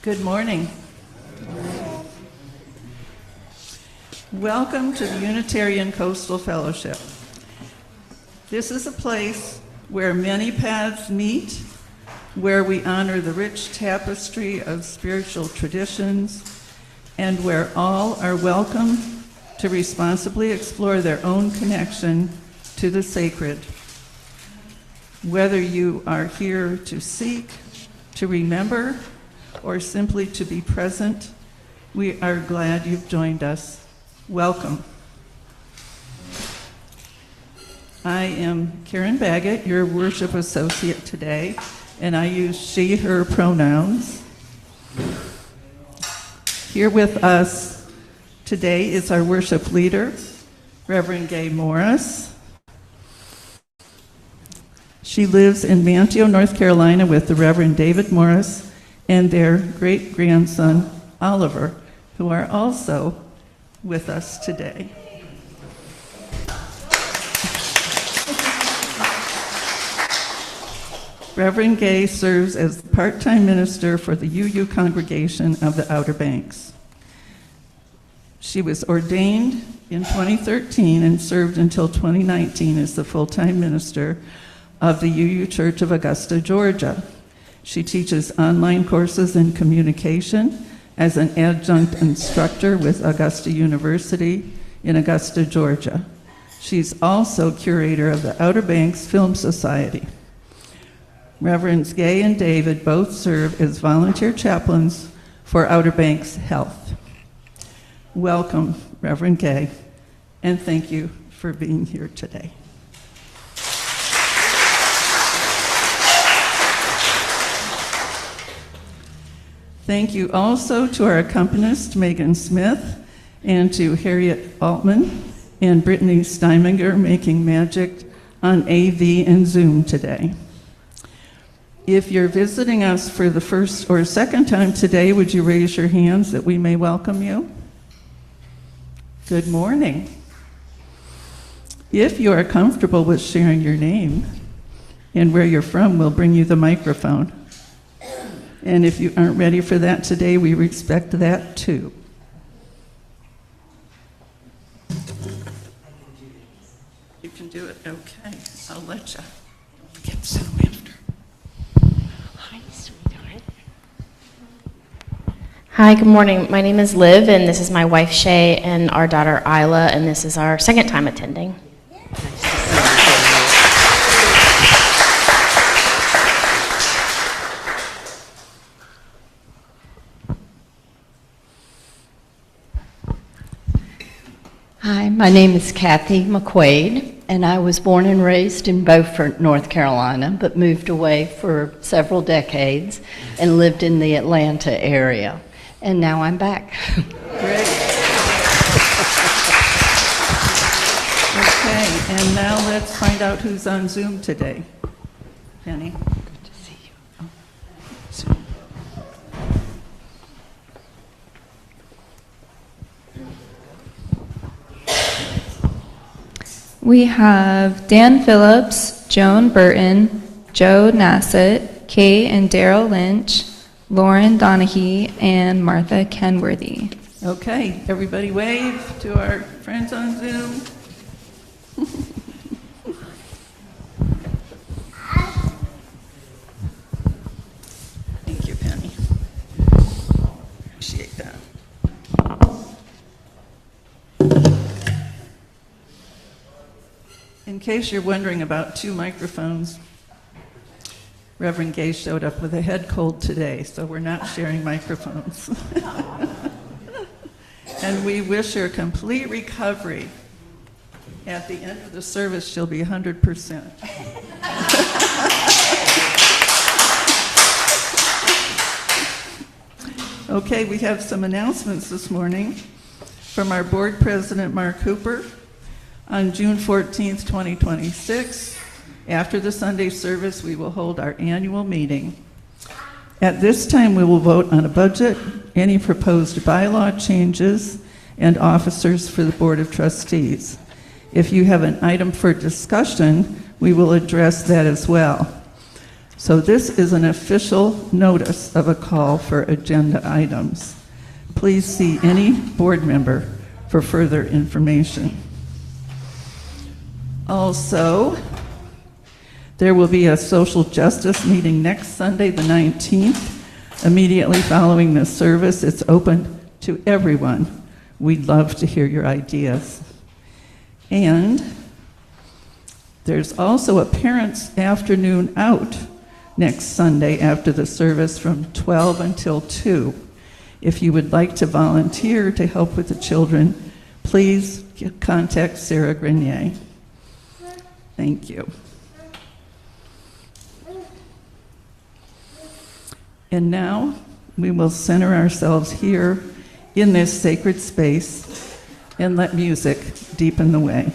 Good morning. Welcome to the Unitarian Coastal Fellowship. This is a place where many paths meet, where we honor the rich tapestry of spiritual traditions, and where all are welcome to responsibly explore their own connection to the sacred. Whether you are here to seek, to remember, or simply to be present, we are glad you've joined us. Welcome. I am Karen Baggett, your worship associate today, and I use she, her pronouns. Here with us today is our worship leader, Reverend Gaye Morris. She lives in Manteo, North Carolina with the Reverend David Morris and their great-grandson, Oliver, who are also with us today. Reverend Gaye serves as the part-time minister for the UU congregation of the Outer Banks. She was ordained in 2013 and served until 2019 as the full-time minister of the UU Church of Augusta, Georgia. She teaches online courses in communication as an adjunct instructor with Augusta University in Augusta, Georgia. She's also curator of the Outer Banks Film Society. Reverends Gaye and David both serve as volunteer chaplains for Outer Banks Health. Welcome, Reverend Gaye, and thank you for being here today. Thank you also to our accompanist, Megan Smith, and to Harriet Altman and Brittany Steimenger making magic on AV and Zoom today. If you're visiting us for the first or second time today, would you raise your hands that we may welcome you? Good morning. If you are comfortable with sharing your name and where you're from, we'll bring you the microphone. And if you aren't ready for that today, we respect that too. You can do it? Okay. I'll let you get some after. Hi, sweetheart. Hi, good morning. My name is Liv, and this is my wife, Shay, and our daughter, Isla, and this is our second time attending. Nice to see you. Hi, my name is Kathy McQuaid, and I was born and raised in Beaufort, North Carolina, but moved away for several decades and lived in the Atlanta area. And now I'm back. Great. Okay, and now let's find out who's on Zoom today. Penny. Good to see you. Oh, Zoom. We have Dan Phillips, Joan Burton, Joe Nassett, Kate and Daryl Lynch, Lauren Donahue, and Martha Kenworthy. Okay, everybody wave to our friends on Zoom. Thank you, Penny. Appreciate that. In case you're wondering about two microphones, Reverend Gaye showed up with a head cold today, so we're not sharing microphones. And we wish her complete recovery. At the end of the service, she'll be 100%. Okay, we have some announcements this morning from our board president, Mark Hooper. On June 14th, 2026, after the Sunday service, we will hold our annual meeting. At this time, we will vote on a budget, any proposed bylaw changes, and officers for the Board of Trustees. If you have an item for discussion, we will address that as well. So this is an official notice of a call for agenda items. Please see any board member for further information. Also, there will be a social justice meeting next Sunday, the 19th. Immediately following this service, it's open to everyone. We'd love to hear your ideas. And there's also a parents' afternoon out next Sunday after the service from 12 until 2. If you would like to volunteer to help with the children, please contact Sarah Grenier. Thank you. And now we will center ourselves here in this sacred space and let music deepen the way.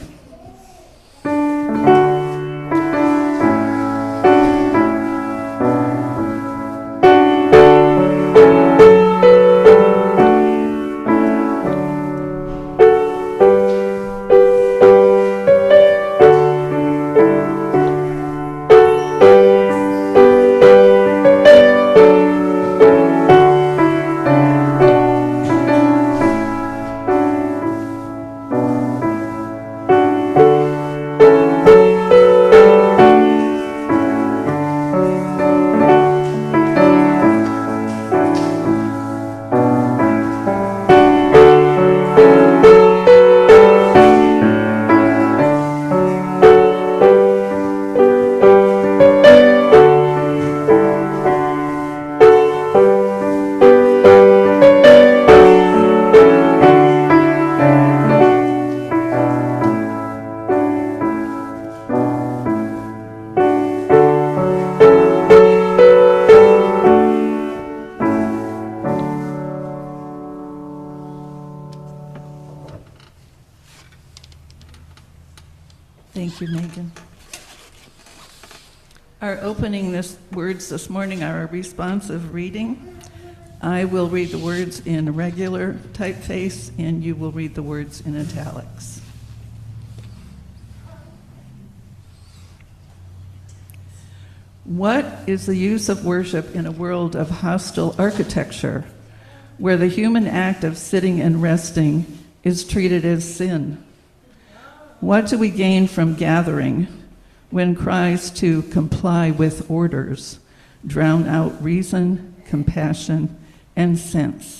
Thank you, Megan. Our opening words this morning are a responsive reading. I will read the words in regular typeface, and you will read the words in italics. What is the use of worship in a world of hostile architecture, where the human act of sitting and resting is treated as sin? What do we gain from gathering when cries to comply with orders drown out reason, compassion, and sense?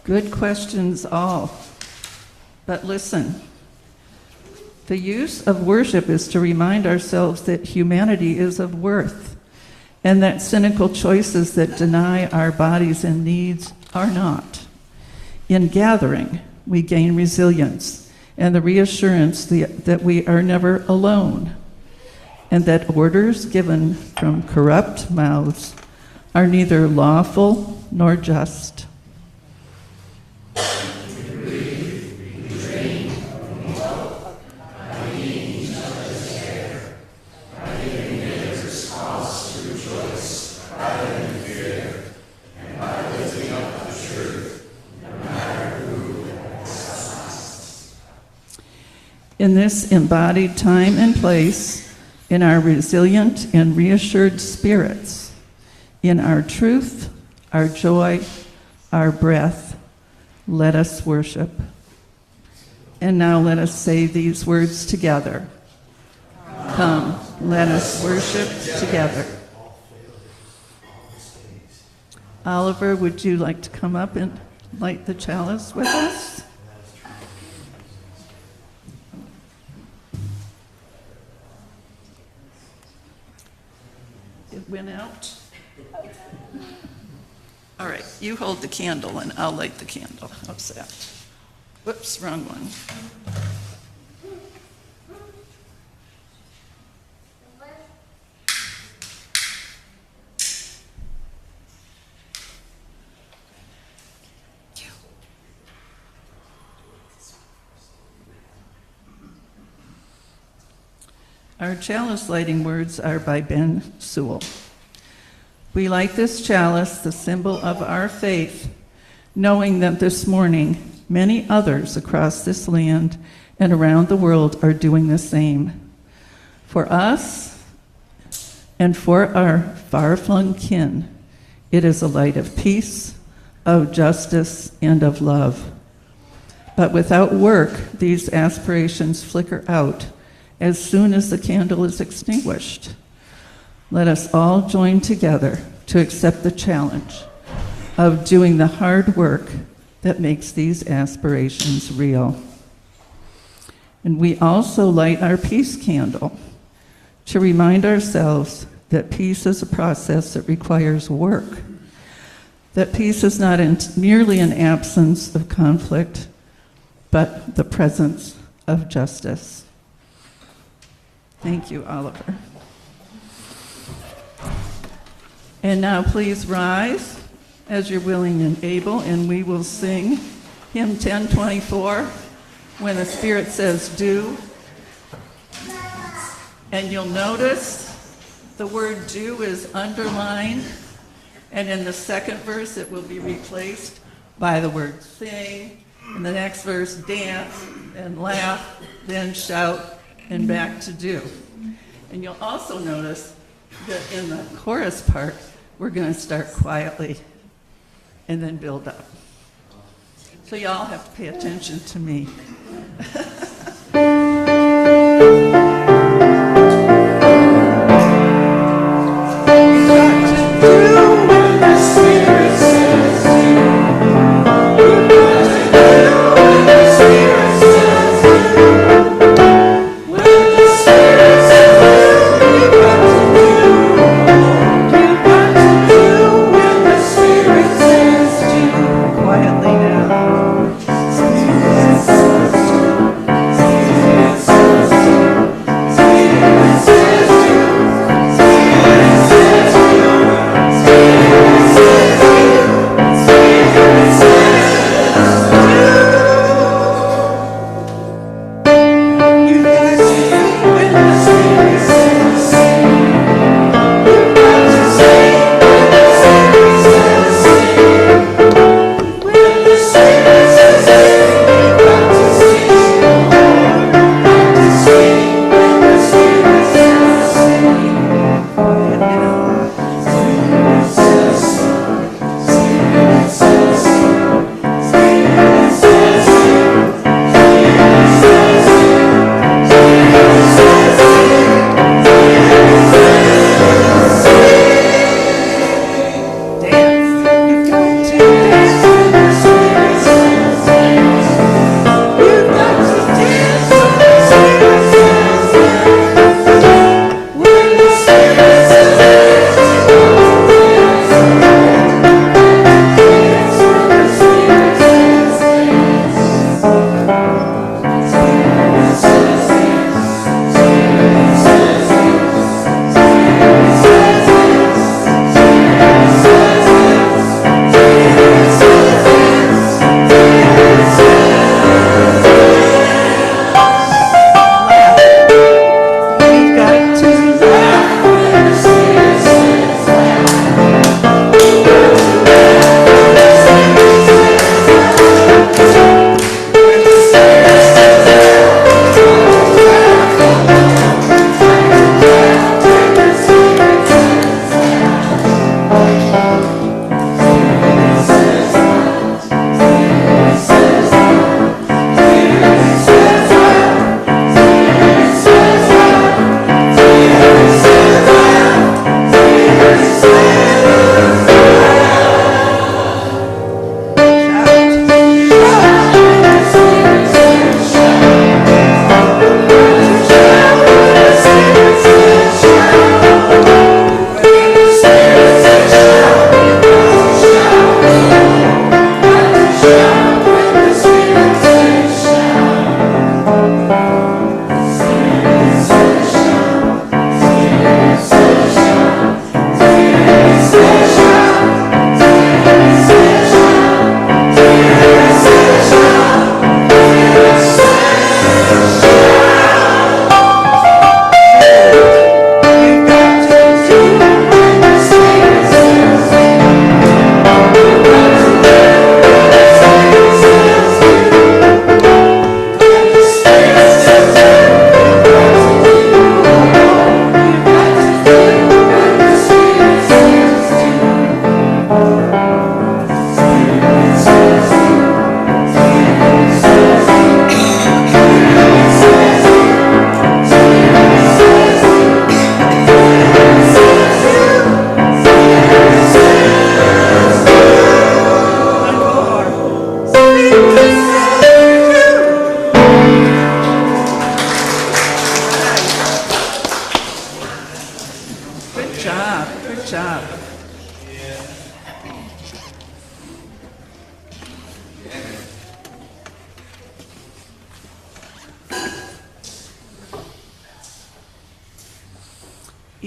Good questions all. But listen, the use of worship is to remind ourselves that humanity is of worth, and that cynical choices that deny our bodies and needs are not. In gathering, we gain resilience and the reassurance that we are never alone, and that orders given from corrupt mouths are neither lawful nor just. In this embodied time and place, in our resilient and reassured spirits, in our truth, our joy, our breath, let us worship. And now let us say these words together. Come, let us worship together. Oliver, would you like to come up and light the chalice with us? It went out. All right, you hold the candle and I'll light the candle. How's that? Whoops, wrong one. Our chalice lighting words are by Ben Sewell. We light this chalice, the symbol of our faith, knowing that this morning many others across this land and around the world are doing the same. For us and for our far-flung kin, it is a light of peace, of justice, and of love. But without work, these aspirations flicker out as soon as the candle is extinguished. Let us all join together to accept the challenge of doing the hard work that makes these aspirations real. And we also light our peace candle to remind ourselves that peace is a process that requires work, that peace is not merely an absence of conflict, but the presence of justice. Thank you, Oliver. And now please rise as you're willing and able, and we will sing hymn 1024, When the Spirit Says Do. And you'll notice the word do is underlined, and in the second verse it will be replaced by the word sing. In the next verse, dance and laugh, then shout, and back to do. And you'll also notice that in the chorus part, we're going to start quietly and then build up. So y'all have to pay attention to me. When the Spirit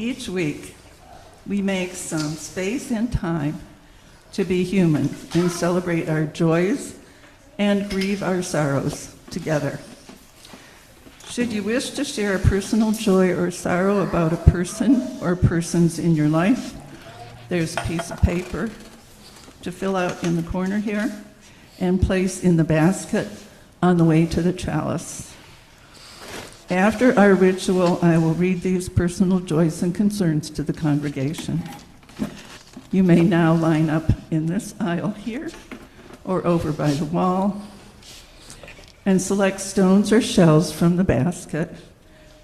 Each week, we make some space and time to be human and celebrate our joys and grieve our sorrows together. Should you wish to share a personal joy or sorrow about a person or persons in your life, there's a piece of paper to fill out in the corner here and place in the basket on the way to the chalice. After our ritual, I will read these personal joys and concerns to the congregation. You may now line up in this aisle here or over by the wall and select stones or shells from the basket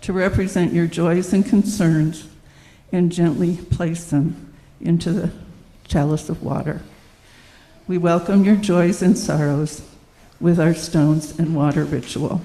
to represent your joys and concerns and gently place them into the chalice of water. We welcome your joys and sorrows with our stones and water ritual.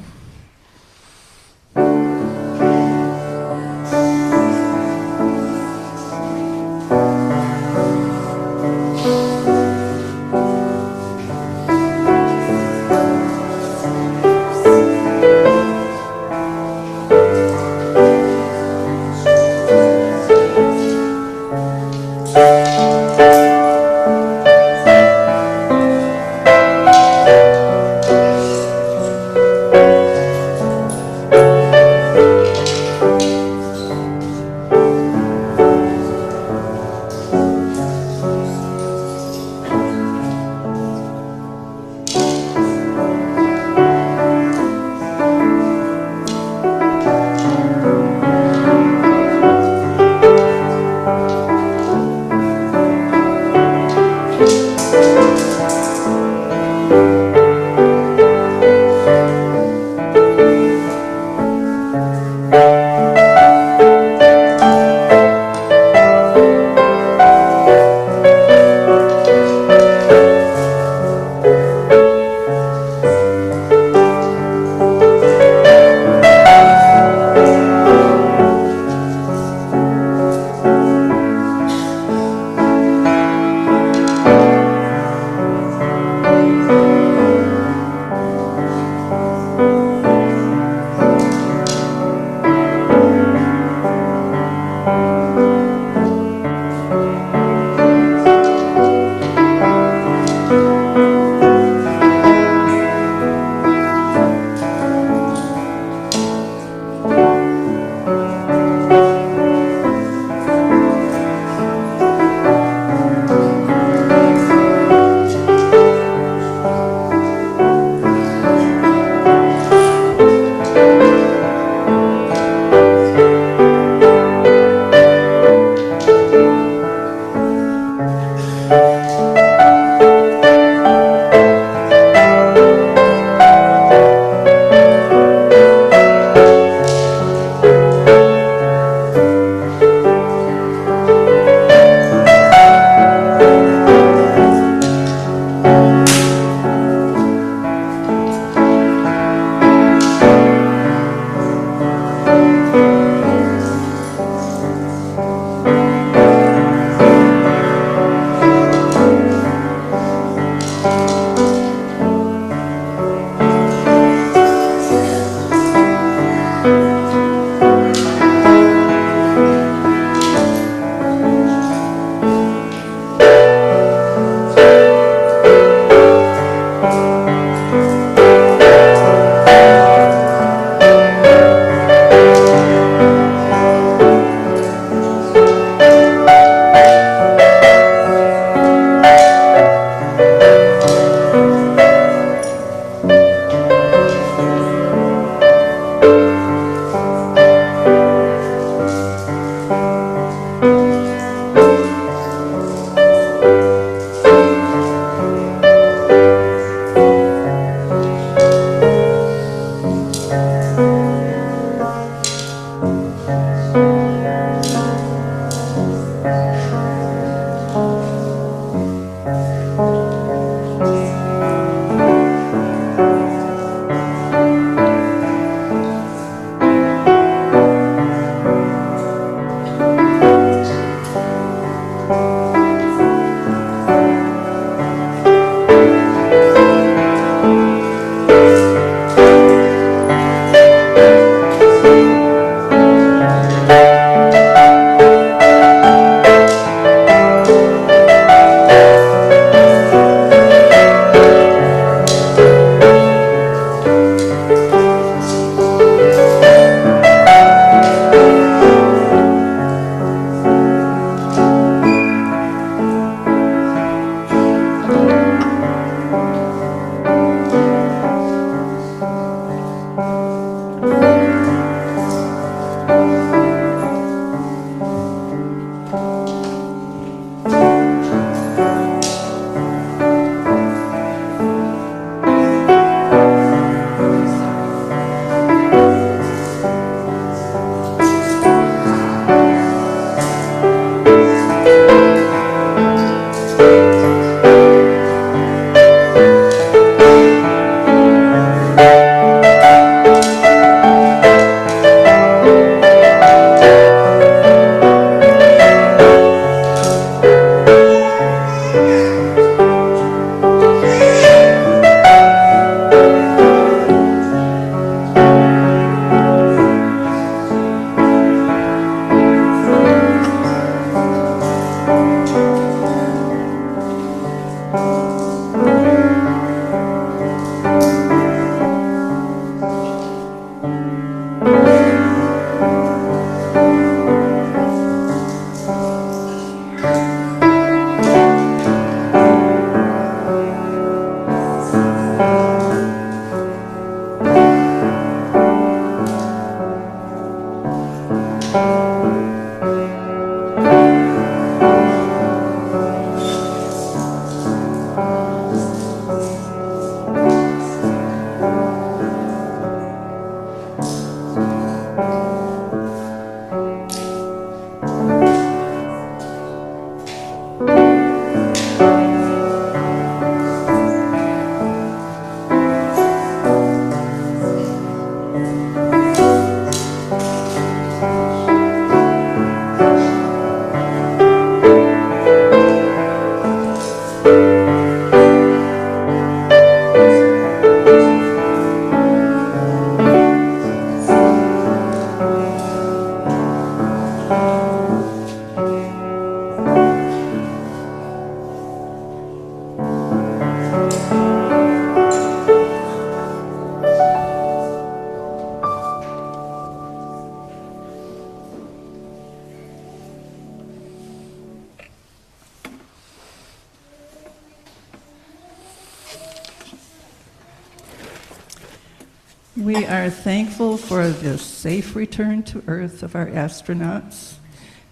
We are thankful for the safe return to Earth of our astronauts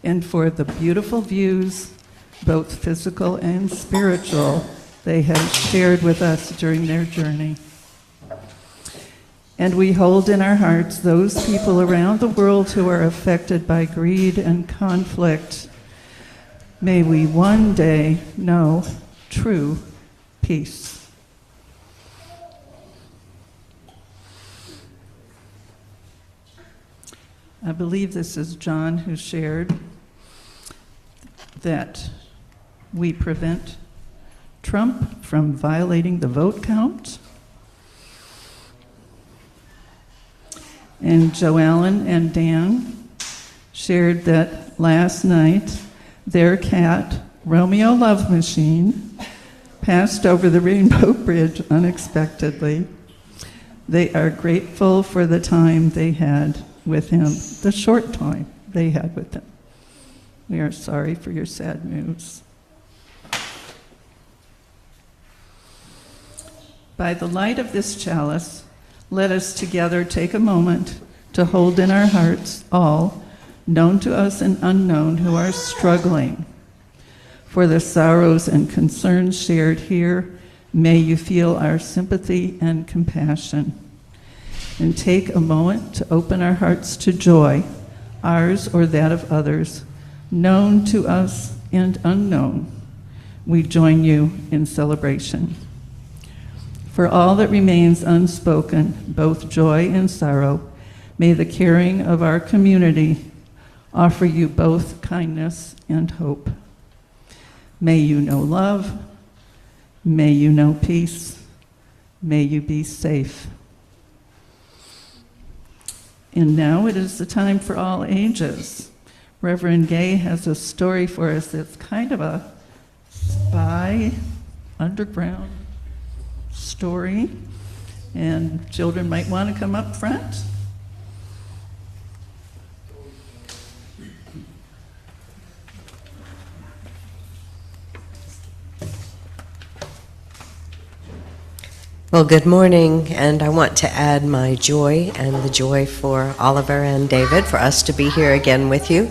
and for the beautiful views, both physical and spiritual, they have shared with us during their journey. And we hold in our hearts those people around the world who are affected by greed and conflict. May we one day know true peace. I believe this is John who shared that we prevent Trump from violating the vote count. And Joe Allen and Dan shared that last night their cat, Romeo Love Machine, passed over the Rainbow Bridge unexpectedly. They are grateful for the time they had with him, the short time they had with him. We are sorry for your sad news. By the light of this chalice, let us together take a moment to hold in our hearts all, known to us and unknown, who are struggling. For the sorrows and concerns shared here, may you feel our sympathy and compassion. And take a moment to open our hearts to joy, ours or that of others, known to us and unknown. We join you in celebration. For all that remains unspoken, both joy and sorrow, may the caring of our community offer you both kindness and hope. May you know love, may you know peace, may you be safe. And now it is the time for all ages. Reverend Gaye has a story for us that's kind of a spy, underground story, and children might want to come up front. Well, good morning, and I want to add my joy and the joy for Oliver and David for us to be here again with you.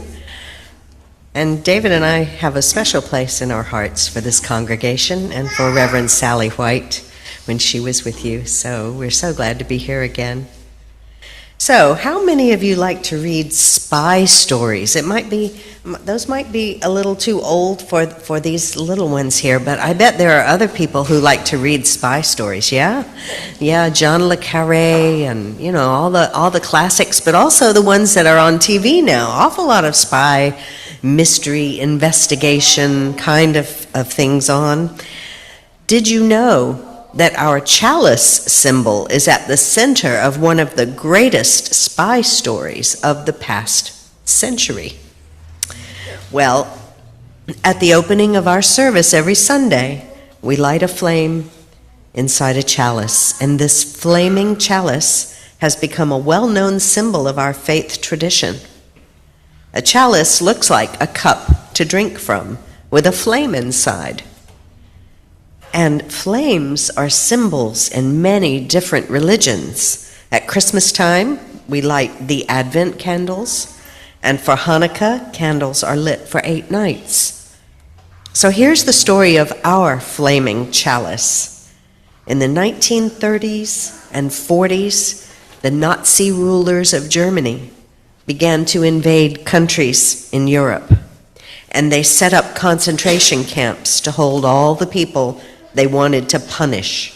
And David and I have a special place in our hearts for this congregation and for Reverend Sally White when she was with you, so we're so glad to be here again. So, how many of you like to read spy stories? Those might be a little too old for these little ones here, but I bet there are other people who like to read spy stories, yeah? Yeah, John le Carré and, you know, all the classics, but also the ones that are on TV now. Awful lot of spy, mystery, investigation kind of things on. Did you know that our chalice symbol is at the center of one of the greatest spy stories of the past century? Well, at the opening of our service every Sunday, we light a flame inside a chalice, and this flaming chalice has become a well-known symbol of our faith tradition. A chalice looks like a cup to drink from with a flame inside. And flames are symbols in many different religions. At Christmas time, we light the Advent candles, and for Hanukkah, candles are lit for 8 nights. So here's the story of our flaming chalice. In the 1930s and 40s, the Nazi rulers of Germany began to invade countries in Europe, and they set up concentration camps to hold all the people they wanted to punish.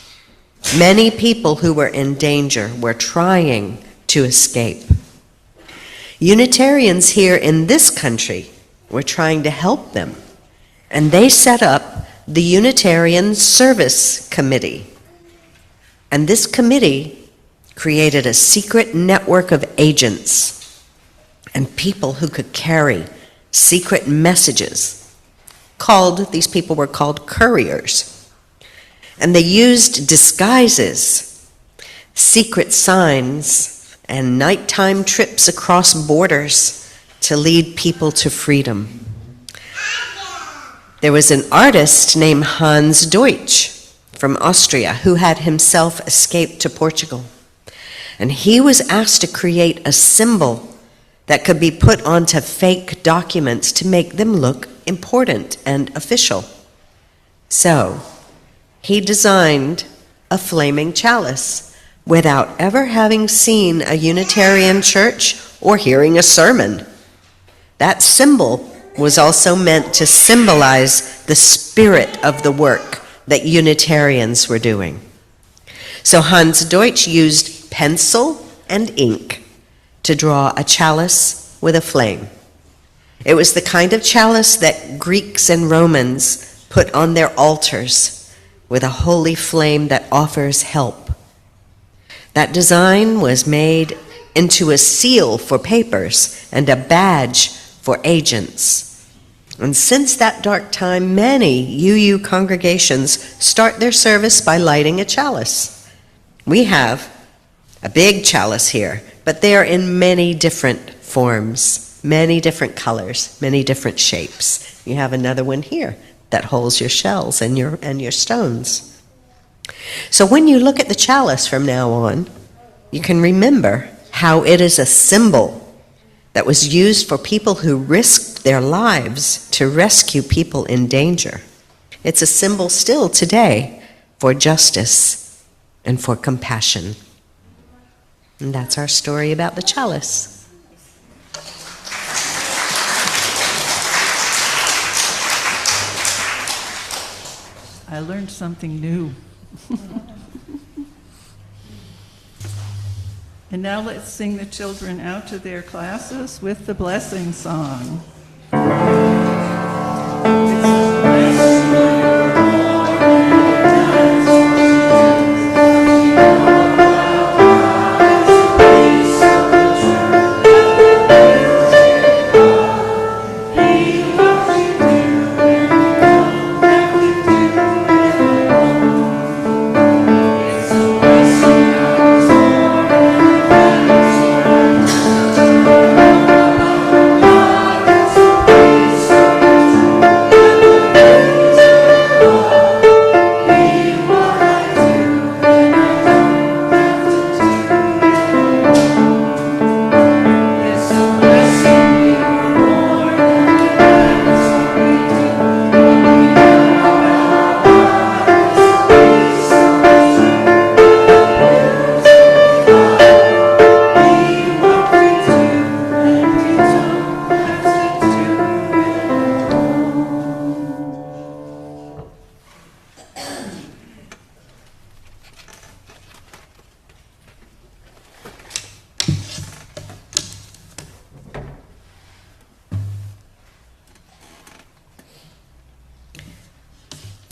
Many people who were in danger were trying to escape. Unitarians here in this country were trying to help them, and they set up the Unitarian Service Committee. And this committee created a secret network of agents and people who could carry secret messages. These people were called couriers. And they used disguises, secret signs, and nighttime trips across borders to lead people to freedom. There was an artist named Hans Deutsch from Austria who had himself escaped to Portugal. And he was asked to create a symbol that could be put onto fake documents to make them look important and official. So, he designed a flaming chalice without ever having seen a Unitarian church or hearing a sermon. That symbol was also meant to symbolize the spirit of the work that Unitarians were doing. So Hans Deutsch used pencil and ink to draw a chalice with a flame. It was the kind of chalice that Greeks and Romans put on their altars with a holy flame that offers help. That design was made into a seal for papers and a badge for agents. And since that dark time, many UU congregations start their service by lighting a chalice. We have a big chalice here, but they are in many different forms, many different colors, many different shapes. You have another one here that holds your shells and your stones. So when you look at the chalice from now on, you can remember how it is a symbol that was used for people who risked their lives to rescue people in danger. It's a symbol still today for justice and for compassion. And that's our story about the chalice. I learned something new. And now let's sing the children out to their classes with the blessing song.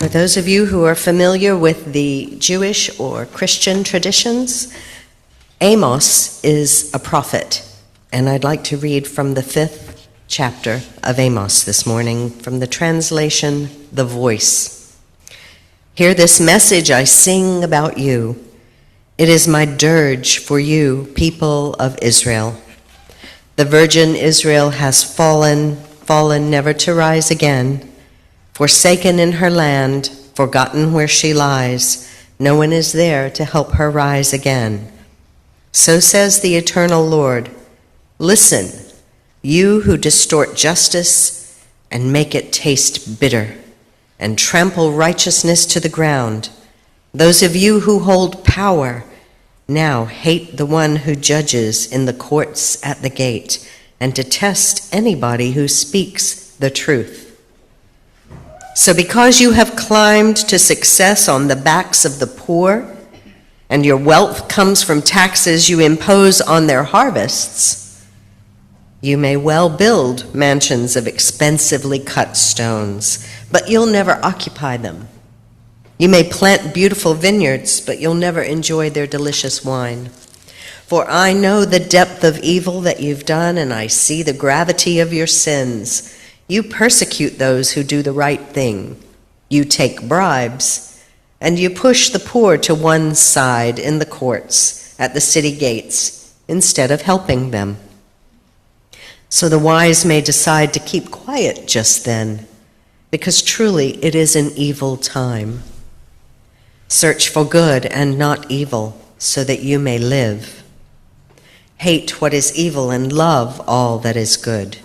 For those of you who are familiar with the Jewish or Christian traditions, Amos is a prophet, and I'd like to read from the 5th chapter of Amos this morning from the translation, The Voice. Hear this message I sing about you. It is my dirge for you, people of Israel. The virgin Israel has fallen never to rise again. Forsaken in her land, forgotten where she lies, no one is there to help her rise again. So says the eternal Lord, listen, you who distort justice and make it taste bitter, and trample righteousness to the ground. Those of you who hold power, now hate the one who judges in the courts at the gate, and detest anybody who speaks the truth. So because you have climbed to success on the backs of the poor, and your wealth comes from taxes you impose on their harvests, you may well build mansions of expensively cut stones, but you'll never occupy them. You may plant beautiful vineyards, but you'll never enjoy their delicious wine. For I know the depth of evil that you've done, and I see the gravity of your sins. You persecute those who do the right thing. You take bribes, and you push the poor to one side in the courts at the city gates instead of helping them. So the wise may decide to keep quiet just then, because truly it is an evil time. Search for good and not evil, so that you may live. hate what is evil and love all that is good.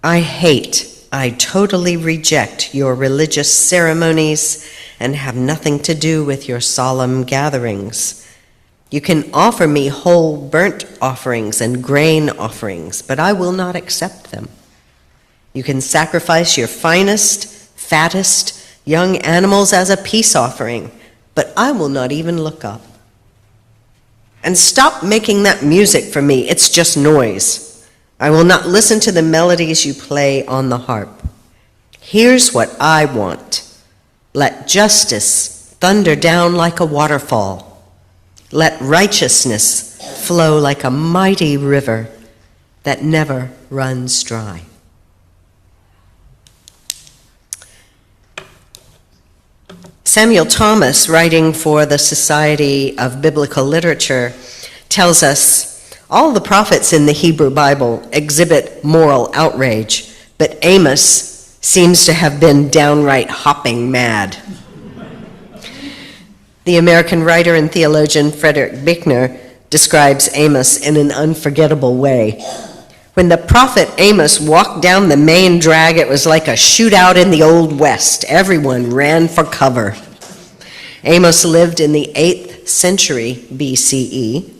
I totally reject your religious ceremonies and have nothing to do with your solemn gatherings. You can offer me whole burnt offerings and grain offerings, but I will not accept them. You can sacrifice your finest, fattest young animals as a peace offering, but I will not even look up. And stop making that music for me. It's just noise. I will not listen to the melodies you play on the harp. Here's what I want. Let justice thunder down like a waterfall. Let righteousness flow like a mighty river that never runs dry. Samuel Thomas, writing for the Society of Biblical Literature, tells us all the prophets in the Hebrew Bible exhibit moral outrage, but Amos seems to have been downright hopping mad. The American writer and theologian Frederick Buechner describes Amos in an unforgettable way. When the prophet Amos walked down the main drag, it was like a shootout in the Old West. Everyone ran for cover. Amos lived in the 8th century BCE,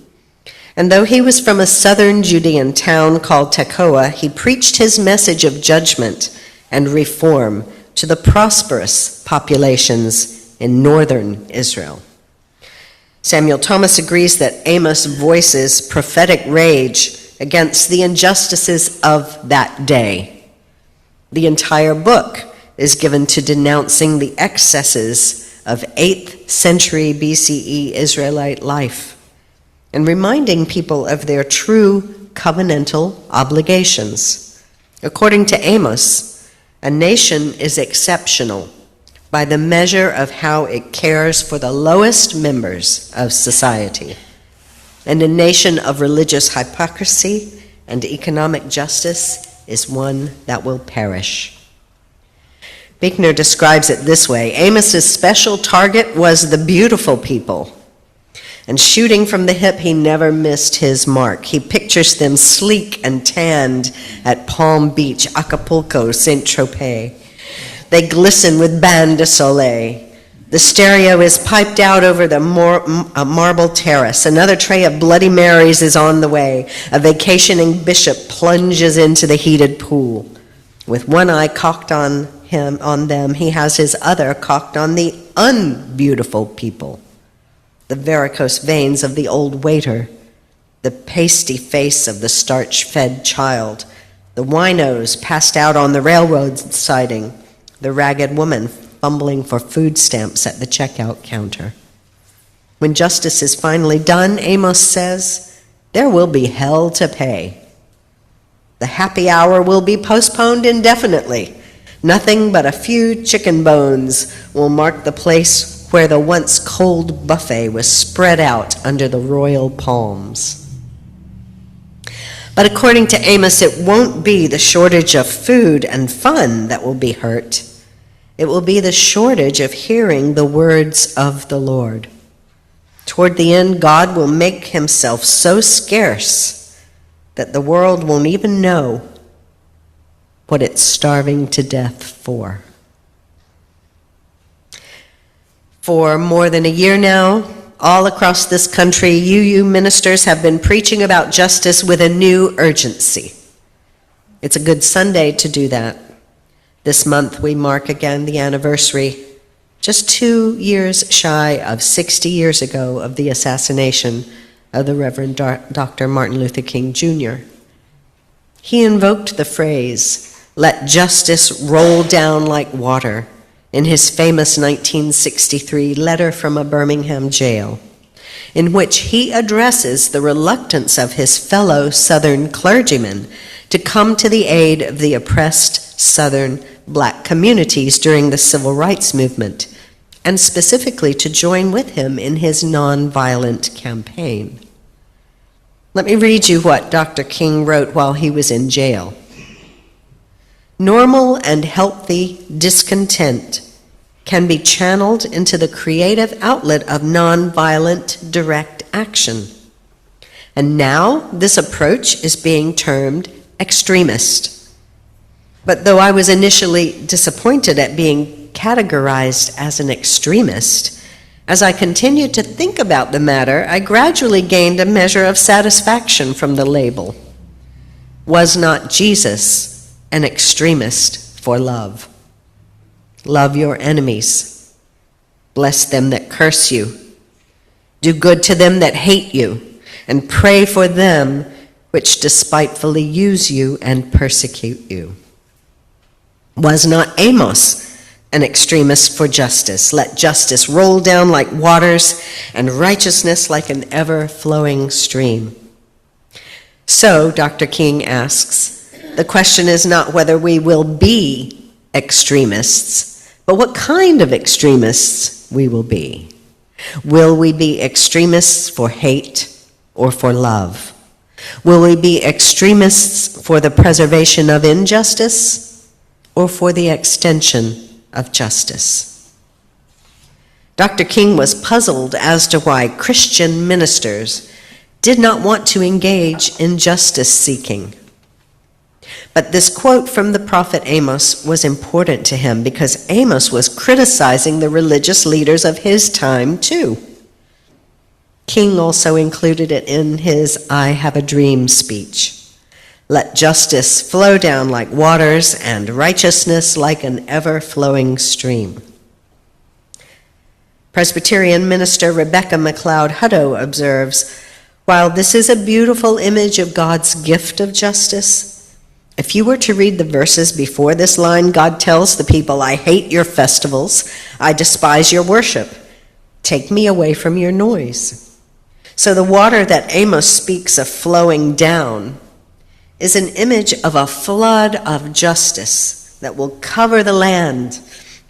and though he was from a southern Judean town called Tekoa, he preached his message of judgment and reform to the prosperous populations in northern Israel. Samuel Thomas agrees that Amos voices prophetic rage against the injustices of that day. The entire book is given to denouncing the excesses of 8th century BCE Israelite life and reminding people of their true covenantal obligations. According to Amos, a nation is exceptional by the measure of how it cares for the lowest members of society. And a nation of religious hypocrisy and economic justice is one that will perish. Buechner describes it this way: Amos's special target was the beautiful people. And shooting from the hip, he never missed his mark. He pictures them sleek and tanned at Palm Beach, Acapulco, Saint-Tropez. They glisten with bain de soleil. The stereo is piped out over the marble terrace. Another tray of Bloody Marys is on the way. A vacationing bishop plunges into the heated pool. With one eye cocked on them, he has his other cocked on the unbeautiful people. The varicose veins of the old waiter, the pasty face of the starch-fed child, the winos passed out on the railroad siding, the ragged woman fumbling for food stamps at the checkout counter. When justice is finally done, Amos says, there will be hell to pay. The happy hour will be postponed indefinitely. Nothing but a few chicken bones will mark the place where the once cold buffet was spread out under the royal palms. But according to Amos, it won't be the shortage of food and fun that will be hurt. It will be the shortage of hearing the words of the Lord. Toward the end, God will make himself so scarce that the world won't even know what it's starving to death for. For more than a year now, all across this country, UU ministers have been preaching about justice with a new urgency. It's a good Sunday to do that. This month we mark again the anniversary, just 2 years shy of 60 years ago, of the assassination of the Reverend Dr. Martin Luther King Jr. He invoked the phrase, "Let justice roll down like water," in his famous 1963 letter from a Birmingham jail, in which he addresses the reluctance of his fellow Southern clergymen to come to the aid of the oppressed Southern Black communities during the Civil Rights Movement, and specifically to join with him in his nonviolent campaign. Let me read you what Dr. King wrote while he was in jail. Normal and healthy discontent can be channeled into the creative outlet of nonviolent direct action. And now this approach is being termed extremist. But though I was initially disappointed at being categorized as an extremist, as I continued to think about the matter, I gradually gained a measure of satisfaction from the label. Was not Jesus an extremist for love? Love your enemies. Bless them that curse you. Do good to them that hate you, and pray for them which despitefully use you and persecute you. Was not Amos an extremist for justice? Let justice roll down like waters, and righteousness like an ever-flowing stream. So, Dr. King asks, the question is not whether we will be extremists, but what kind of extremists we will be. Will we be extremists for hate or for love? Will we be extremists for the preservation of injustice or for the extension of justice? Dr. King was puzzled as to why Christian ministers did not want to engage in justice seeking. But this quote from the prophet Amos was important to him because Amos was criticizing the religious leaders of his time too. King also included it in his I Have a Dream speech. Let justice flow down like waters and righteousness like an ever-flowing stream. Presbyterian minister Rebecca McLeod Hutto observes, while this is a beautiful image of God's gift of justice, if you were to read the verses before this line, God tells the people, I hate your festivals, I despise your worship. Take me away from your noise. So the water that Amos speaks of flowing down is an image of a flood of justice that will cover the land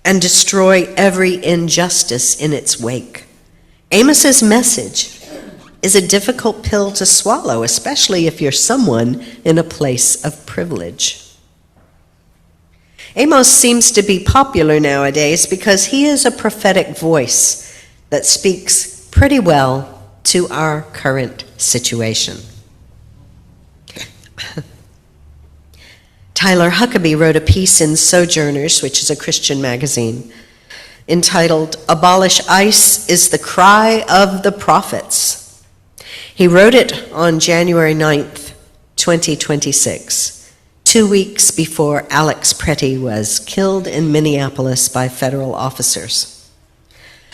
and destroy every injustice in its wake. Amos's message is a difficult pill to swallow, especially if you're someone in a place of privilege. Amos seems to be popular nowadays because he is a prophetic voice that speaks pretty well to our current situation. Tyler Huckabee wrote a piece in Sojourners, which is a Christian magazine, entitled, Abolish ICE is the Cry of the Prophets. He wrote it on January 9th, 2026, 2 weeks before Alex Pretty was killed in Minneapolis by federal officers.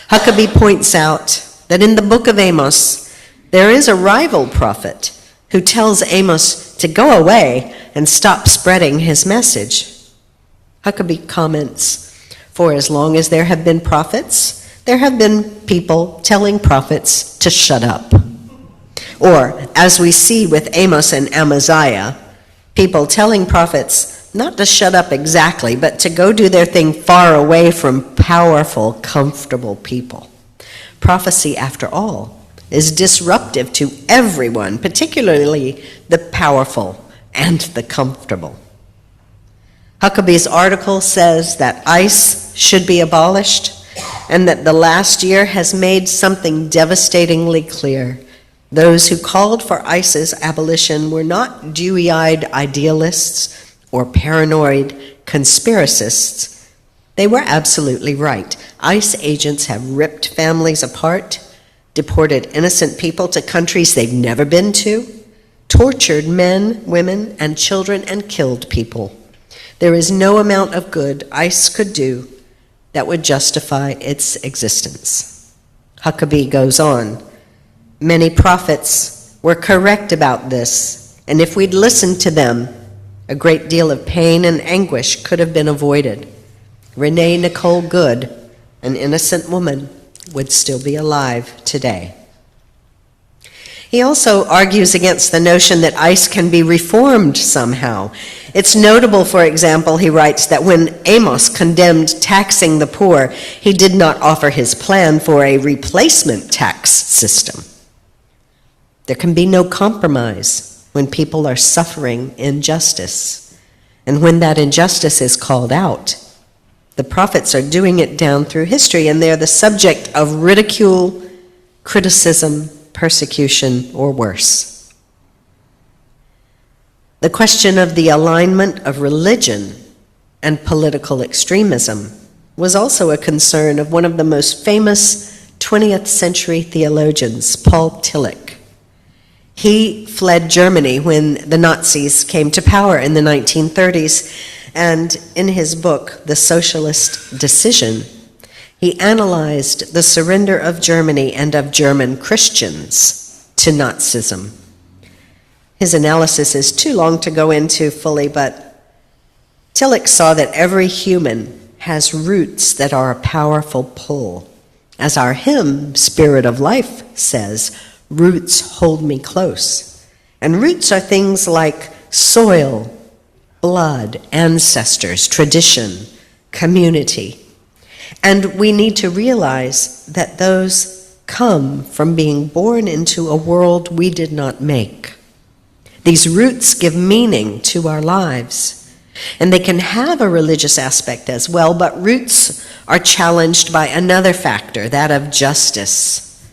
Huckabee points out that in the book of Amos, there is a rival prophet who tells Amos to go away and stop spreading his message. Huckabee comments, for as long as there have been prophets, there have been people telling prophets to shut up. Or, as we see with Amos and Amaziah, people telling prophets not to shut up exactly, but to go do their thing far away from powerful, comfortable people. Prophecy, after all, is disruptive to everyone, particularly the powerful and the comfortable. Huckabee's article says that ICE should be abolished and that the last year has made something devastatingly clear. Those who called for ICE's abolition were not dewy-eyed idealists or paranoid conspiracists. They were absolutely right. ICE agents have ripped families apart, deported innocent people to countries they've never been to, tortured men, women, and children, and killed people. There is no amount of good ICE could do that would justify its existence. Huckabee goes on, many prophets were correct about this, and if we'd listened to them, a great deal of pain and anguish could have been avoided. Renee Nicole Good, an innocent woman, would still be alive today. He also argues against the notion that ICE can be reformed somehow. It's notable, for example, he writes, that when Amos condemned taxing the poor, he did not offer his plan for a replacement tax system. There can be no compromise when people are suffering injustice. And when that injustice is called out, the prophets are doing it down through history, and they're the subject of ridicule, criticism, persecution, or worse. The question of the alignment of religion and political extremism was also a concern of one of the most famous 20th century theologians, Paul Tillich. He fled Germany when the Nazis came to power in the 1930s, and in his book, The Socialist Decision, he analyzed the surrender of Germany and of German Christians to Nazism. His analysis is too long to go into fully, but Tillich saw that every human has roots that are a powerful pull. As our hymn, Spirit of Life, says, roots hold me close. And roots are things like soil, blood, ancestors, tradition, community. And we need to realize that those come from being born into a world we did not make. These roots give meaning to our lives. And they can have a religious aspect as well, but roots are challenged by another factor, that of justice.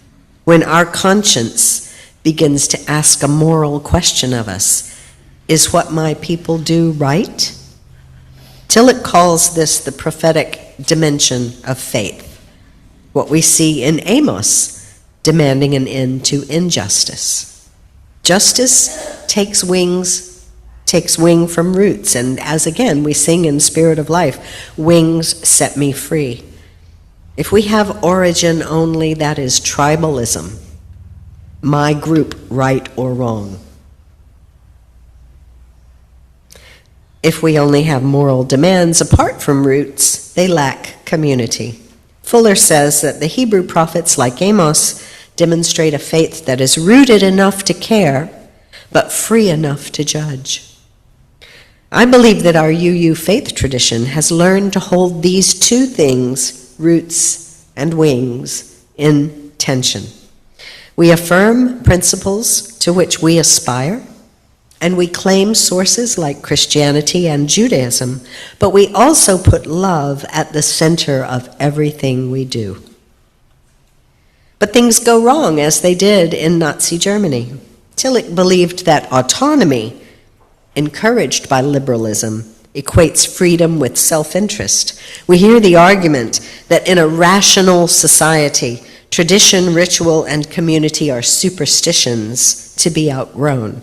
When our conscience begins to ask a moral question of us, is what my people do right? Tillich calls this the prophetic dimension of faith, what we see in Amos demanding an end to injustice. Justice takes wing from roots, and as again we sing in Spirit of Life, wings set me free. If we have origin only, that is tribalism, my group right or wrong. If we only have moral demands apart from roots, they lack community. Fuller says that the Hebrew prophets like Amos demonstrate a faith that is rooted enough to care, but free enough to judge. I believe that our UU faith tradition has learned to hold these two things, roots and wings, in tension. We affirm principles to which we aspire, and we claim sources like Christianity and Judaism, but we also put love at the center of everything we do. But things go wrong, as they did in Nazi Germany. Tillich believed that autonomy, encouraged by liberalism, equates freedom with self-interest. We hear the argument that in a rational society, tradition, ritual, and community are superstitions to be outgrown.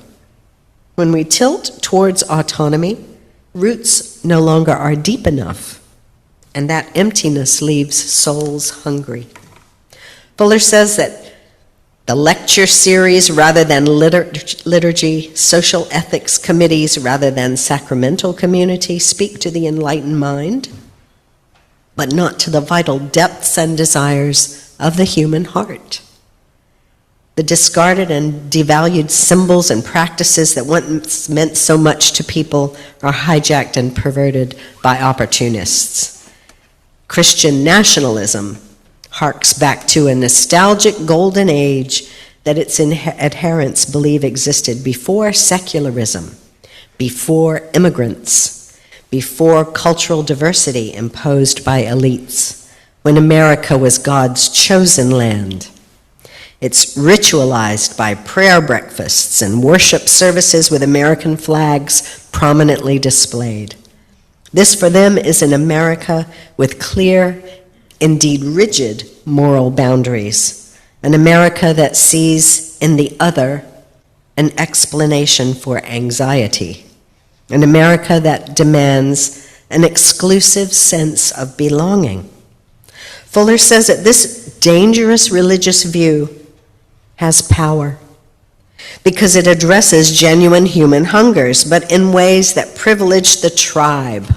When we tilt towards autonomy, roots no longer are deep enough, and that emptiness leaves souls hungry. Fuller says that the lecture series rather than liturgy, social ethics committees rather than sacramental community speak to the enlightened mind, but not to the vital depths and desires of the human heart. The discarded and devalued symbols and practices that once meant so much to people are hijacked and perverted by opportunists. Christian nationalism harks back to a nostalgic golden age that its adherents believe existed before secularism, before immigrants, before cultural diversity imposed by elites, when America was God's chosen land. It's ritualized by prayer breakfasts and worship services with American flags prominently displayed. This for them is an America with clear, indeed rigid, moral boundaries, an America that sees in the other an explanation for anxiety, an America that demands an exclusive sense of belonging. Fuller says that this dangerous religious view has power because it addresses genuine human hungers, but in ways that privilege the tribe,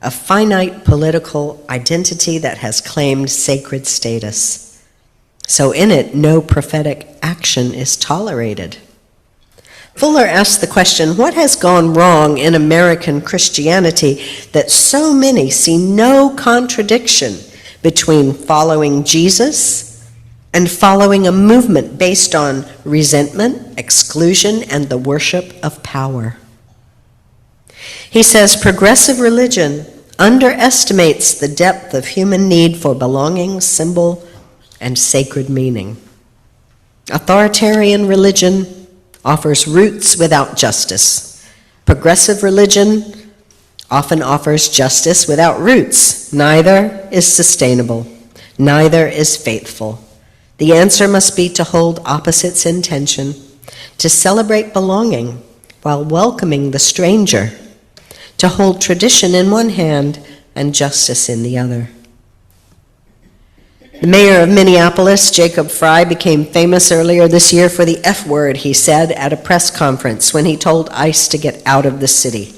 a finite political identity that has claimed sacred status. So in it, no prophetic action is tolerated. Fuller asks the question, what has gone wrong in American Christianity that so many see no contradiction between following Jesus and following a movement based on resentment, exclusion, and the worship of power? He says progressive religion underestimates the depth of human need for belonging, symbol, and sacred meaning. Authoritarian religion offers roots without justice. Progressive religion often offers justice without roots. Neither is sustainable. Neither is faithful. The answer must be to hold opposites in tension, to celebrate belonging while welcoming the stranger, to hold tradition in one hand and justice in the other. The mayor of Minneapolis, Jacob Frey, became famous earlier this year for the F word he said at a press conference when he told ICE to get out of the city.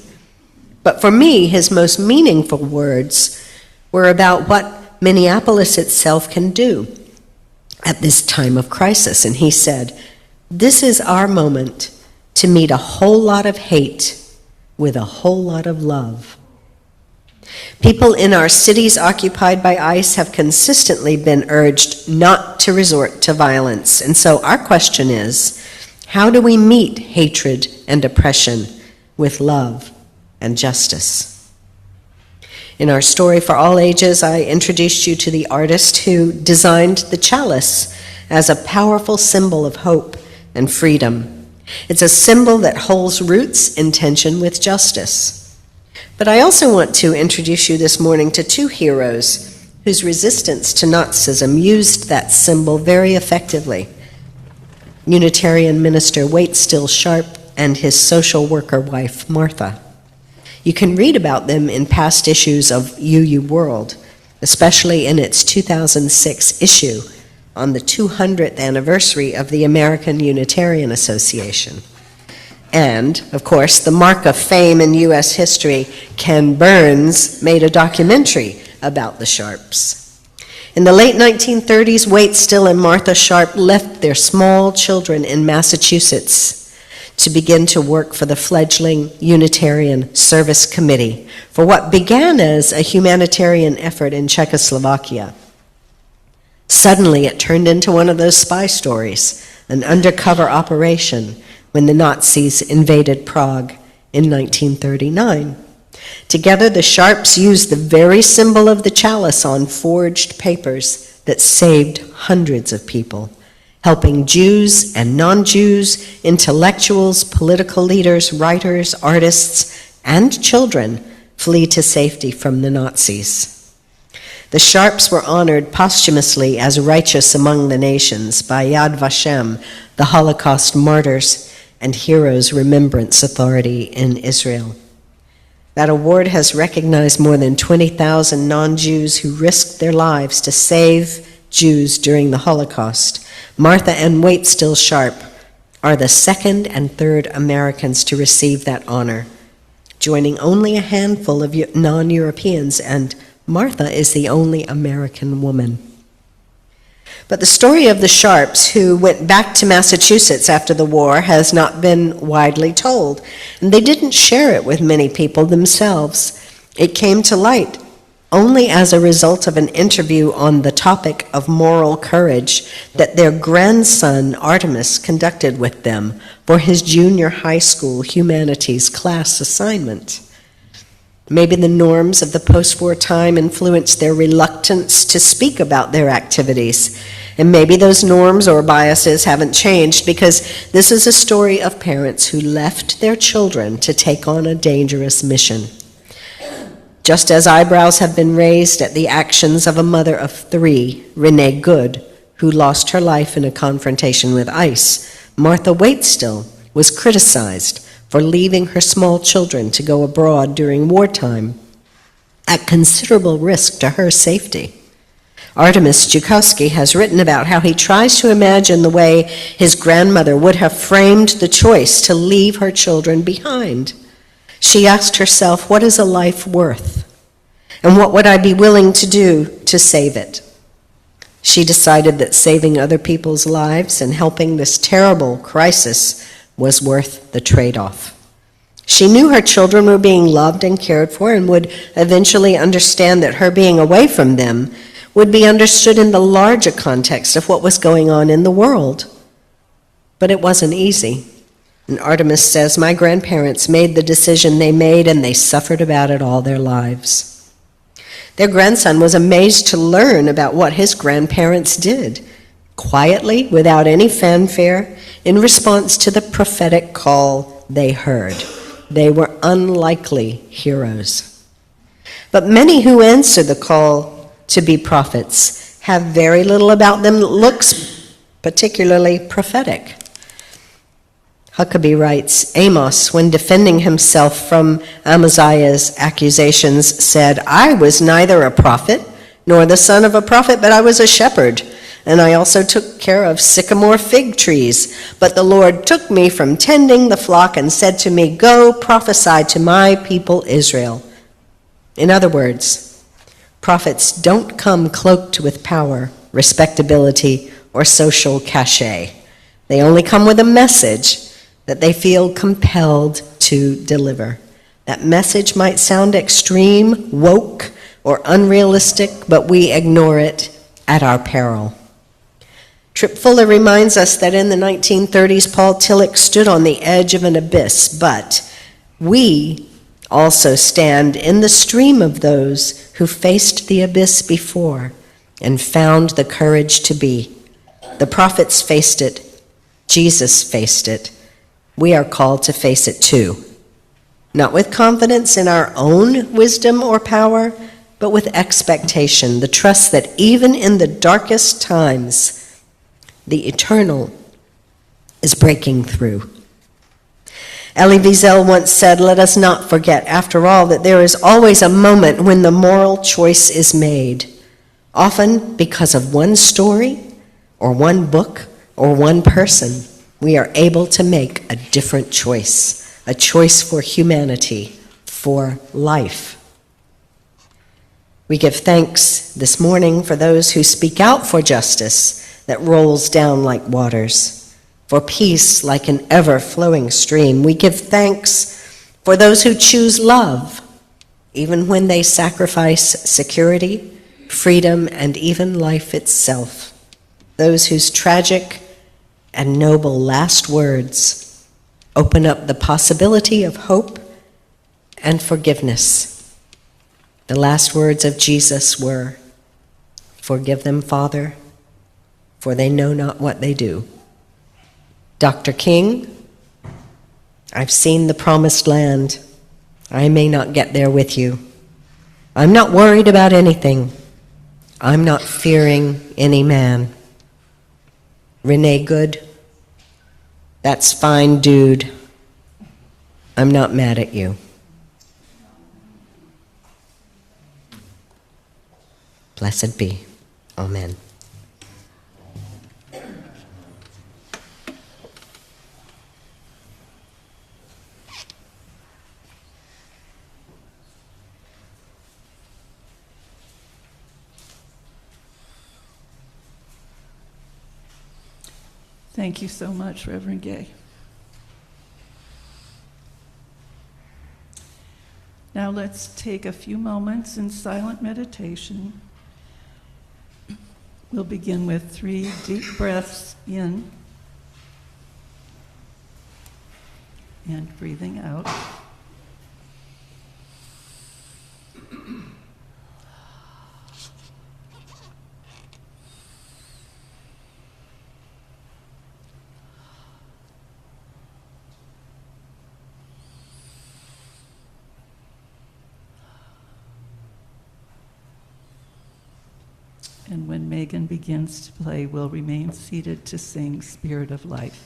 But for me, his most meaningful words were about what Minneapolis itself can do at this time of crisis. And he said, "This is our moment to meet a whole lot of hate with a whole lot of love." People in our cities occupied by ICE have consistently been urged not to resort to violence. And so our question is, how do we meet hatred and oppression with love and justice? In our story for all ages, I introduced you to the artist who designed the chalice as a powerful symbol of hope and freedom. It's a symbol that holds roots in tension with justice. But I also want to introduce you this morning to two heroes whose resistance to Nazism used that symbol very effectively: Unitarian minister Waitstill Sharp and his social worker wife, Martha. You can read about them in past issues of UU World, especially in its 2006 issue on the 200th anniversary of the American Unitarian Association. And, of course, the mark of fame in U.S. history, Ken Burns, made a documentary about the Sharps. In the late 1930s, Waitstill and Martha Sharp left their small children in Massachusetts to begin to work for the fledgling Unitarian Service Committee for what began as a humanitarian effort in Czechoslovakia. Suddenly, it turned into one of those spy stories, an undercover operation when the Nazis invaded Prague in 1939. Together, the Sharps used the very symbol of the chalice on forged papers that saved hundreds of people, helping Jews and non-Jews, intellectuals, political leaders, writers, artists, and children flee to safety from the Nazis. The Sharps were honored posthumously as righteous among the nations by Yad Vashem, the Holocaust Martyrs and Heroes Remembrance Authority in Israel. That award has recognized more than 20,000 non-Jews who risked their lives to save Jews during the Holocaust. Martha and Waitstill Sharp are the second and third Americans to receive that honor, joining only a handful of non-Europeans, and Martha is the only American woman. But the story of the Sharps, who went back to Massachusetts after the war, has not been widely told, and they didn't share it with many people themselves. It came to light only as a result of an interview on the topic of moral courage that their grandson Artemis conducted with them for his junior high school humanities class assignment. Maybe the norms of the post-war time influenced their reluctance to speak about their activities. And maybe those norms or biases haven't changed, because this is a story of parents who left their children to take on a dangerous mission. Just as eyebrows have been raised at the actions of a mother of three, Renee Good, who lost her life in a confrontation with ICE, Martha Waitstill was criticized for leaving her small children to go abroad during wartime at considerable risk to her safety. Artemis Joukowsky has written about how he tries to imagine the way his grandmother would have framed the choice to leave her children behind. She asked herself, what is a life worth? And what would I be willing to do to save it? She decided that saving other people's lives and helping this terrible crisis was worth the trade-off. She knew her children were being loved and cared for, and would eventually understand that her being away from them would be understood in the larger context of what was going on in the world. But it wasn't easy. And Artemis says, my grandparents made the decision they made, and they suffered about it all their lives. Their grandson was amazed to learn about what his grandparents did. quietly, without any fanfare, in response to the prophetic call they heard. They were unlikely heroes. But many who answer the call to be prophets have very little about them that looks particularly prophetic. Huckabee writes, Amos, when defending himself from Amaziah's accusations, said, I was neither a prophet nor the son of a prophet, but I was a shepherd, and I also took care of sycamore fig trees. But the Lord took me from tending the flock and said to me, Go prophesy to my people Israel. In other words, prophets don't come cloaked with power, respectability, or social cachet. They only come with a message that they feel compelled to deliver. That message might sound extreme, woke, or unrealistic, but we ignore it at our peril. Tripp Fuller reminds us that in the 1930s, Paul Tillich stood on the edge of an abyss, but we also stand in the stream of those who faced the abyss before and found the courage to be. The prophets faced it. Jesus faced it. We are called to face it too. Not with confidence in our own wisdom or power, but with expectation, the trust that even in the darkest times, the eternal is breaking through. Elie Wiesel once said, let us not forget, after all, that there is always a moment when the moral choice is made, often because of one story or one book or one person. We are able to make a different choice, a choice for humanity, for life. We give thanks this morning for those who speak out for justice that rolls down like waters, for peace like an ever-flowing stream. We give thanks for those who choose love, even when they sacrifice security, freedom, and even life itself. Those whose tragic and noble last words open up the possibility of hope and forgiveness. The last words of Jesus were, forgive them, Father, for they know not what they do. Dr. King, I've seen the promised land. I may not get there with you. I'm not worried about anything. I'm not fearing any man. Renee Good, that's fine, dude. I'm not mad at you. Blessed be. Amen. Thank you so much, Reverend Gaye. Now let's take a few moments in silent meditation. We'll begin with 3 deep breaths in and breathing out. And when Megan begins to play, we'll remain seated to sing Spirit of Life.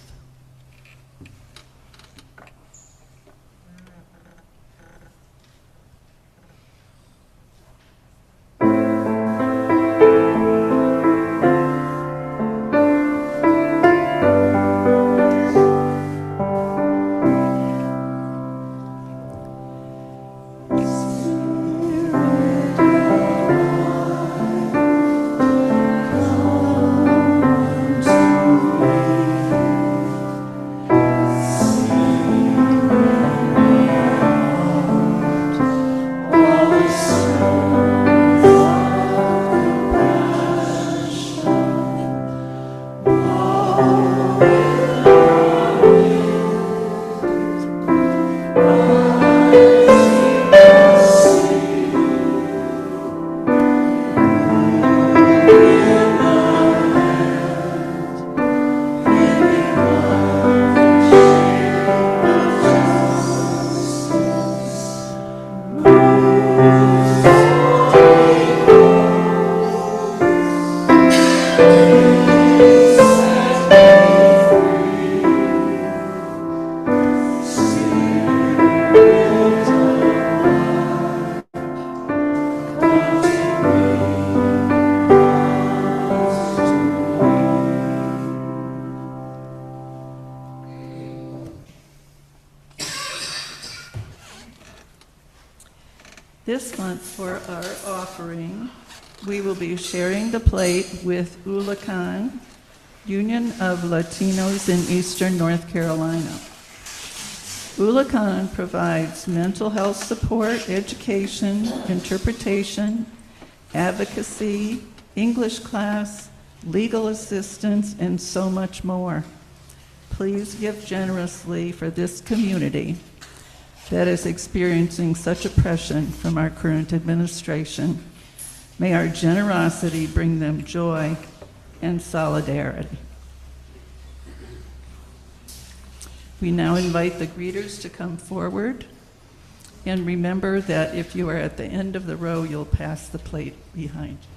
This month for our offering, we will be sharing the plate with ULACON, Union of Latinos in Eastern North Carolina. ULACON provides mental health support, education, interpretation, advocacy, English class, legal assistance, and so much more. Please give generously for this community that is experiencing such oppression from our current administration. May our generosity bring them joy and solidarity. We now invite the greeters to come forward. And remember that if you are at the end of the row, you'll pass the plate behind you.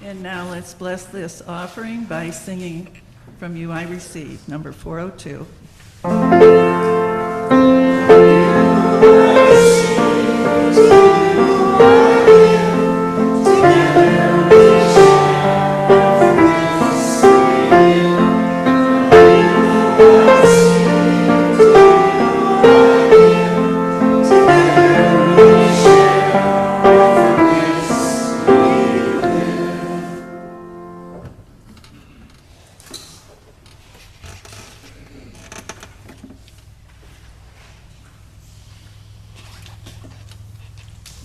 And now let's bless this offering by singing From You I Receive, number 402.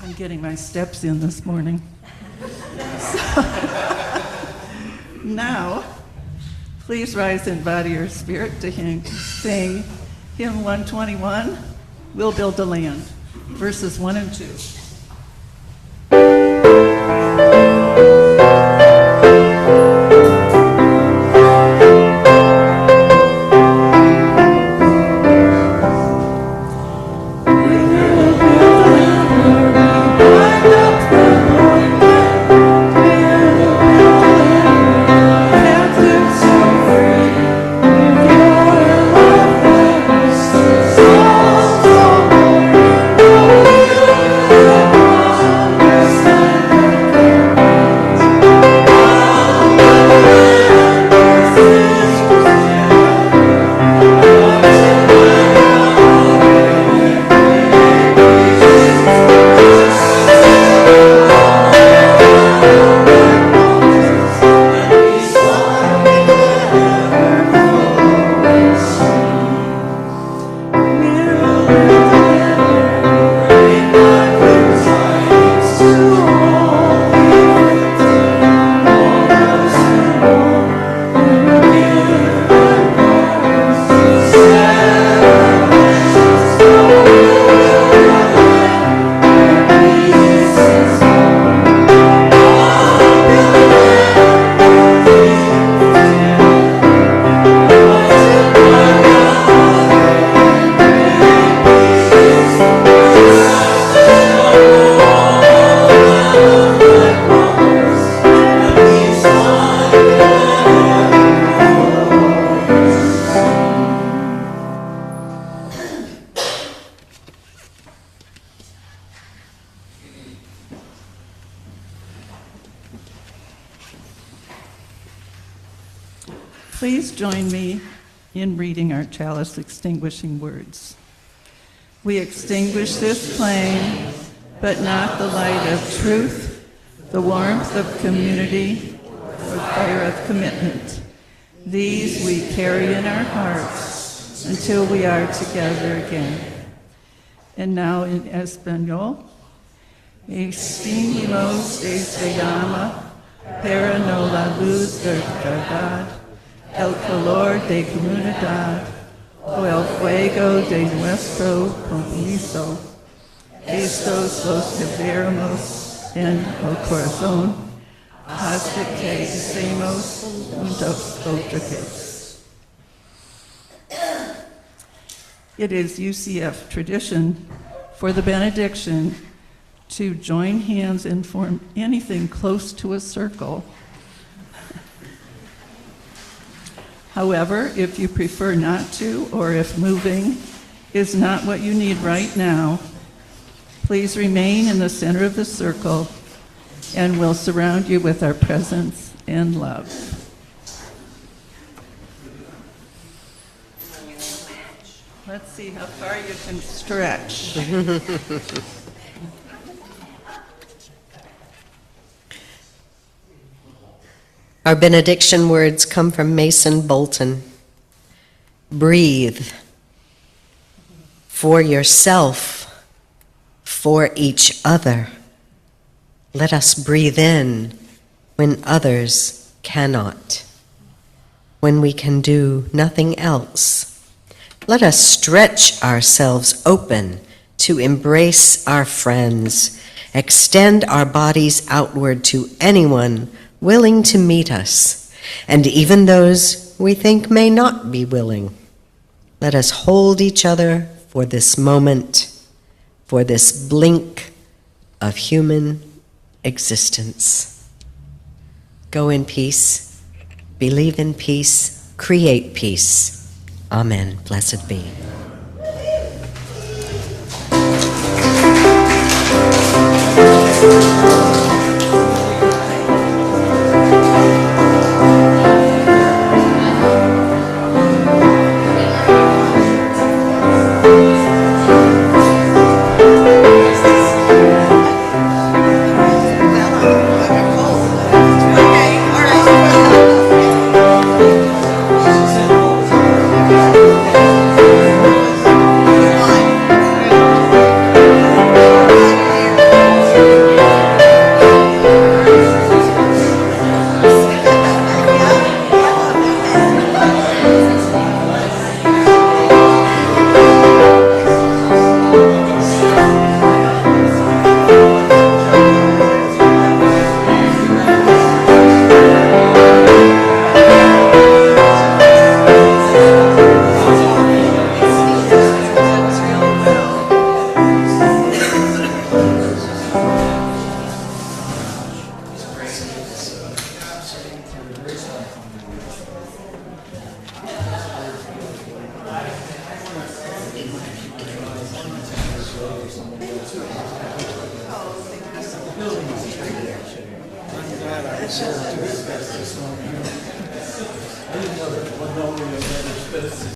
I'm getting my steps in this morning. Now, please rise in body or spirit to sing hymn 121, We'll Build the Land, verses 1 and 2. Please join me in reading our chalice extinguishing words. We extinguish this flame, but not the light of truth, the warmth of community, or fire of commitment. These we carry in our hearts until we are together again. And now in Espanol, extinguimos desde llama, para no la luz de verdad, el calor de comunidad, o el fuego de nuestro compromiso. Estos los llevaremos en el corazón hasta que estemos juntos otra vez. It is UCF tradition for the benediction to join hands and form anything close to a circle. However, if you prefer not to, or if moving is not what you need right now, please remain in the center of the circle, and we'll surround you with our presence and love. Let's see how far you can stretch. Our benediction words come from Mason Bolton. Breathe for yourself, for each other. Let us breathe in when others cannot, when we can do nothing else. Let us stretch ourselves open to embrace our friends, extend our bodies outward to anyone willing to meet us, and even those we think may not be willing. Let us hold each other for this moment, for this blink of human existence. Go in peace, believe in peace, create peace. Amen. Blessed be.